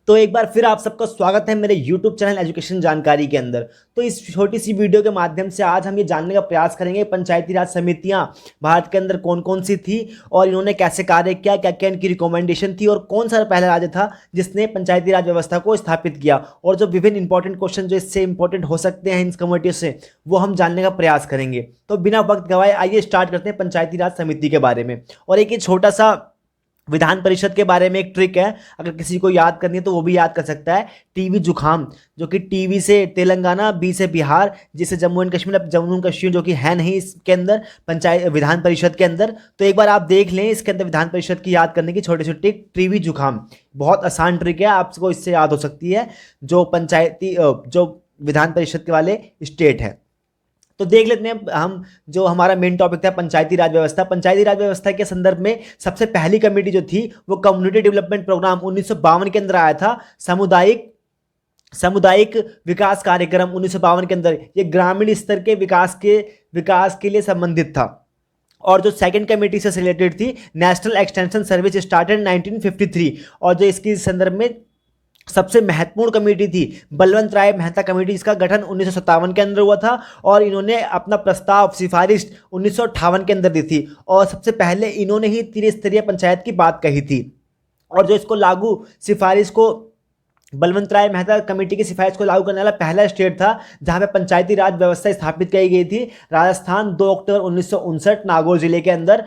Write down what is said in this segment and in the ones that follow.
तो एक बार फिर आप सबका स्वागत है मेरे YouTube चैनल एजुकेशन जानकारी के अंदर। तो इस छोटी सी वीडियो के माध्यम से आज हम ये जानने का प्रयास करेंगे पंचायती राज समितियां भारत के अंदर कौन कौन सी थी और इन्होंने कैसे कार्य किया, क्या क्या इनकी रिकमेंडेशन थी और कौन सा पहला राज्य था जिसने पंचायती राज व्यवस्था को स्थापित किया, और जो विभिन्न इंपॉर्टेंट क्वेश्चन जो इससे इंपॉर्टेंट हो सकते हैं इन कमेटियों से, वो हम जानने का प्रयास करेंगे। तो बिना वक्त गवाए आइए स्टार्ट करते हैं पंचायती राज समिति के बारे में। और एक ये छोटा सा विधान परिषद के बारे में एक ट्रिक है, अगर किसी को याद करनी है तो वो भी याद कर सकता है। टीवी जुखाम, जो कि टीवी से तेलंगाना, बी से बिहार, जिसे जम्मू एंड कश्मीर, अब जम्मू एंड कश्मीर जो कि है नहीं इसके अंदर पंचायत विधान परिषद के अंदर। तो एक बार आप देख लें इसके अंदर विधान परिषद की याद करने की छोटी छोटी ट्रिक। टीवी जुखाम बहुत आसान ट्रिक है, आपको इससे याद हो सकती है जो पंचायती जो विधान परिषद के वाले स्टेट है। तो देख लेते हैं हम, जो हमारा मेन टॉपिक था पंचायती राज व्यवस्था। पंचायती राज व्यवस्था के संदर्भ में सबसे पहली कमेटी जो थी वो कम्युनिटी डेवलपमेंट प्रोग्राम 1952 के अंदर आया था। सामुदायिक विकास कार्यक्रम 1952 के अंदर, ये ग्रामीण स्तर के विकास के लिए संबंधित था। और जो सेकंड कमेटी से रिलेटेड थी, नेशनल एक्सटेंशन सर्विस स्टार्टेड 1953, और जो इसके संदर्भ में सबसे महत्वपूर्ण कमेटी थी बलवंत राय मेहता कमेटी, जिसका गठन 1957 के अंदर हुआ था और इन्होंने अपना प्रस्ताव सिफारिश 1958 के अंदर दी थी। और सबसे पहले इन्होंने ही त्रिस्तरीय पंचायत की बात कही थी। और जो इसको लागू सिफारिश को, बलवंत राय मेहता कमेटी की सिफारिश को लागू करने वाला पहला स्टेट था जहां पे पंचायती राज व्यवस्था स्थापित की गई थी, राजस्थान, 2 अक्टूबर 1959 नागौर जिले के अंदर।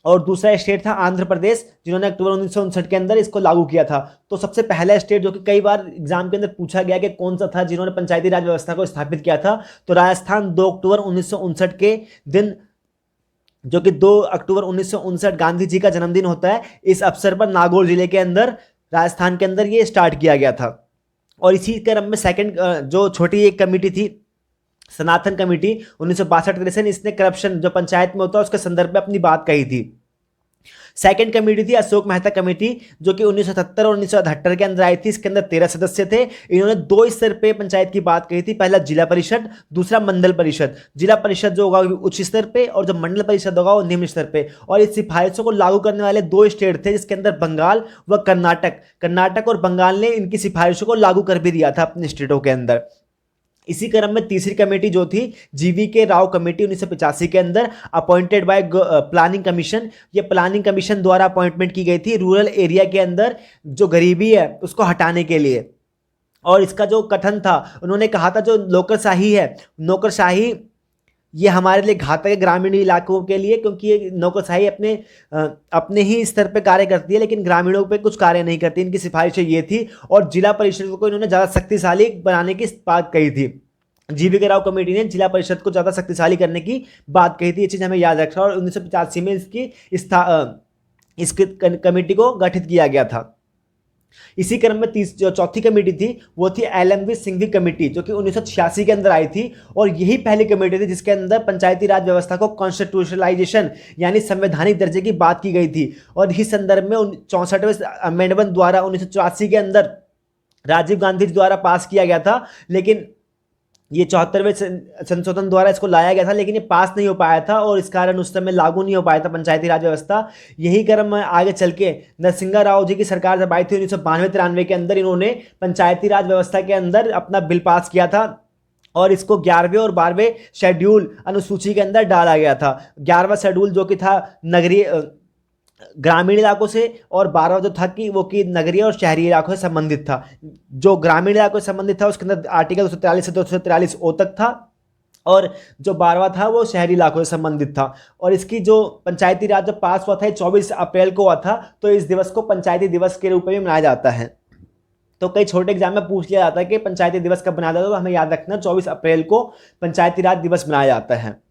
और दूसरा स्टेट था आंध्र प्रदेश, जिन्होंने अक्टूबर 1959 के अंदर इसको लागू किया था। तो सबसे पहला स्टेट जो कि कई बार एग्जाम के अंदर पूछा गया कि कौन सा था जिन्होंने पंचायती राज व्यवस्था को स्थापित किया था, तो राजस्थान 2 अक्टूबर 1959 के दिन, जो कि 2 अक्टूबर 1959 गांधी जी का जन्मदिन होता है, इस अवसर पर नागौर जिले के अंदर राजस्थान के अंदर ये स्टार्ट किया गया था। और इसी क्रम में सेकंड जो छोटी एक कमेटी थी सनातन कमेटी 1962 के, इसने करप्शन जो पंचायत में होता है उसके संदर्भ में अपनी बात कही थी। सेकंड कमेटी थी अशोक मेहता कमेटी, जो कि 1977 और 1978 के अंदर आई थी। इसके अंदर 13 सदस्य थे। इन्होंने 2 स्तर पे पंचायत की बात कही थी, पहला जिला परिषद, दूसरा मंडल परिषद। जिला परिषद जो होगा उच्च स्तर पे और जो मंडल परिषद होगा वो निम्न स्तर पे। और इस सिफारिशों को लागू करने वाले 2 स्टेट थे, जिसके अंदर बंगाल व कर्नाटक और बंगाल ने इनकी सिफारिशों को लागू कर भी दिया था अपने स्टेटों के अंदर। इसी क्रम में तीसरी कमेटी जो थी जीवी के राव कमेटी 1985 के अंदर, अपॉइंटेड बाय प्लानिंग कमीशन। ये प्लानिंग कमीशन द्वारा अपॉइंटमेंट की गई थी रूरल एरिया के अंदर जो गरीबी है उसको हटाने के लिए। और इसका जो कथन था, उन्होंने कहा था जो नौकरशाही ये हमारे लिए घातक है ग्रामीण इलाकों के लिए, क्योंकि ये नौकरशाही अपने ही स्तर पे कार्य करती है लेकिन ग्रामीणों पे कुछ कार्य नहीं करती। इनकी सिफारिशें ये थी। और जिला परिषद को इन्होंने ज़्यादा शक्तिशाली बनाने की बात कही थी। जीवी के राव कमेटी ने जिला परिषद को ज़्यादा शक्तिशाली करने की बात कही थी, ये चीज़ हमें याद रखना। और 1985 में इस कमेटी को गठित किया गया था। इसी क्रम में जो चौथी कमेटी थी वो थी एलएमवी सिंघवी कमेटी, जो कि 1986 के अंदर आई थी। और यही पहली कमेटी थी जिसके अंदर पंचायती राज व्यवस्था को कॉन्स्टिट्यूशनलाइजेशन यानी संवैधानिक दर्जे की बात की गई थी। और इस संदर्भ में 64वें अमेंडमेंट द्वारा 1984 के अंदर राजीव गांधी द्वारा पास किया गया था, लेकिन ये 74वें संशोधन द्वारा इसको लाया गया था, लेकिन ये पास नहीं हो पाया था और इस कारण उस समय लागू नहीं हो पाया था पंचायती राज व्यवस्था। यही क्रम में आगे चल के नरसिंहा राव जी की सरकार जब आई थी 1992-93 के अंदर, इन्होंने पंचायती राज व्यवस्था के अंदर अपना बिल पास किया था और इसको 11वें और 12वें शेड्यूल अनुसूची के अंदर डाला गया था। 11वां शेड्यूल जो कि था नगरीय ग्रामीण इलाकों से, और 12वां जो था कि वो कि नगरीय और शहरी इलाकों से संबंधित था। जो ग्रामीण इलाकों से संबंधित था उसके अंदर आर्टिकल 243 से 243 ओ तक था, और जो 12वां था वो शहरी इलाकों से संबंधित था। और इसकी जो पंचायती राज जब पास हुआ था 24 अप्रैल को हुआ था, तो इस दिवस को पंचायती दिवस के रूप में मनाया जाता है। तो कई छोटे एग्जाम में पूछ लिया जाता है कि पंचायती दिवस कब मनाया जाता है, तो हमें याद रखना 24 अप्रैल को पंचायती राज दिवस मनाया जाता है।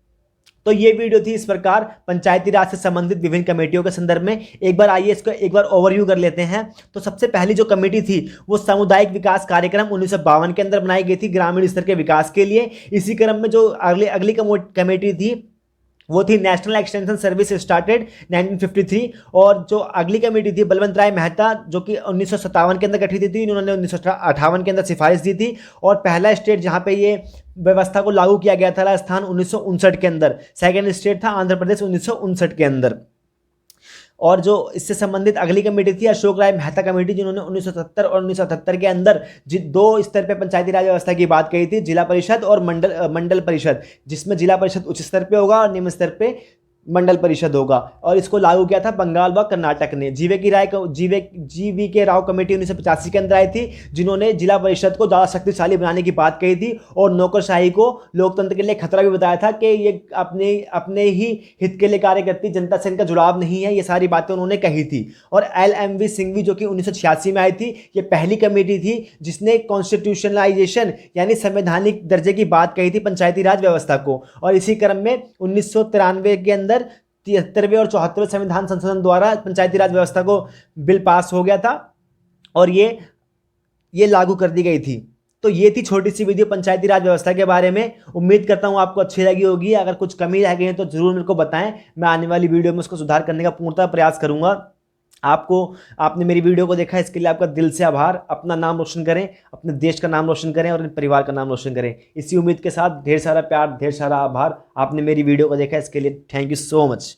तो ये वीडियो थी इस प्रकार पंचायती राज से संबंधित विभिन्न कमेटियों के संदर्भ में। एक बार आइए इसको एक बार ओवरव्यू कर लेते हैं। तो सबसे पहली जो कमेटी थी वो सामुदायिक विकास कार्यक्रम 1952 के अंदर बनाई गई थी ग्रामीण स्तर के विकास के लिए। इसी क्रम में जो अगली कमेटी थी वो थी नेशनल एक्सटेंशन सर्विस स्टार्टेड 1953। और जो अगली कमेटी थी बलवंत राय मेहता, जो कि 1957 के अंदर गठित थी, इन्होंने 1958 के अंदर सिफारिश दी थी। और पहला स्टेट जहां पे ये व्यवस्था को लागू किया गया था राजस्थान 1959 के अंदर। सेकेंड स्टेट था आंध्र प्रदेश 1959 के अंदर। और जो इससे संबंधित अगली कमेटी थी अशोक राय मेहता कमेटी, जिन्होंने 1970 और 1978 के अंदर दो स्तर पे पंचायती राज व्यवस्था की बात कही थी, जिला परिषद और मंडल परिषद, जिसमें जिला परिषद उच्च स्तर पे होगा और निम्न स्तर पे मंडल परिषद होगा। और इसको लागू किया था बंगाल व कर्नाटक ने। जीवी के राव कमेटी 1985 के अंदर आई थी, जिन्होंने जिला परिषद को ज़्यादा शक्तिशाली बनाने की बात कही थी और नौकरशाही को लोकतंत्र के लिए खतरा भी बताया था कि ये अपने अपने ही हित के लिए कार्य करती, जनता से इनका जुड़ाव नहीं है, ये सारी बातें उन्होंने कही थी। और LMV सिंघवी जो कि 1986 में आई थी, ये पहली कमेटी थी जिसने कॉन्स्टिट्यूशनलाइजेशन यानी संवैधानिक दर्जे की बात कही थी पंचायती राज व्यवस्था को। और इसी क्रम में 1993 के अंदर 73वें और 74वें संविधान संशोधन द्वारा पंचायती राज व्यवस्था को बिल पास हो गया था और ये लागू कर दी गई थी। तो ये थी छोटी सी वीडियो पंचायती राज व्यवस्था के बारे में। उम्मीद करता हूँ आपको अच्छी लगी होगी। अगर कुछ कमी रह गई है तो जरूर मेरे को बताएं, मैं आने वाली वीडियो में उसको सुधार करने का पूर्णतः प्रयास करूंगा। आपने मेरी वीडियो को देखा, इसके लिए आपका दिल से आभार। अपना नाम रोशन करें, अपने देश का नाम रोशन करें और अपने परिवार का नाम रोशन करें। इसी उम्मीद के साथ ढेर सारा प्यार, ढेर सारा आभार। आपने मेरी वीडियो को देखा, इसके लिए थैंक यू सो मच।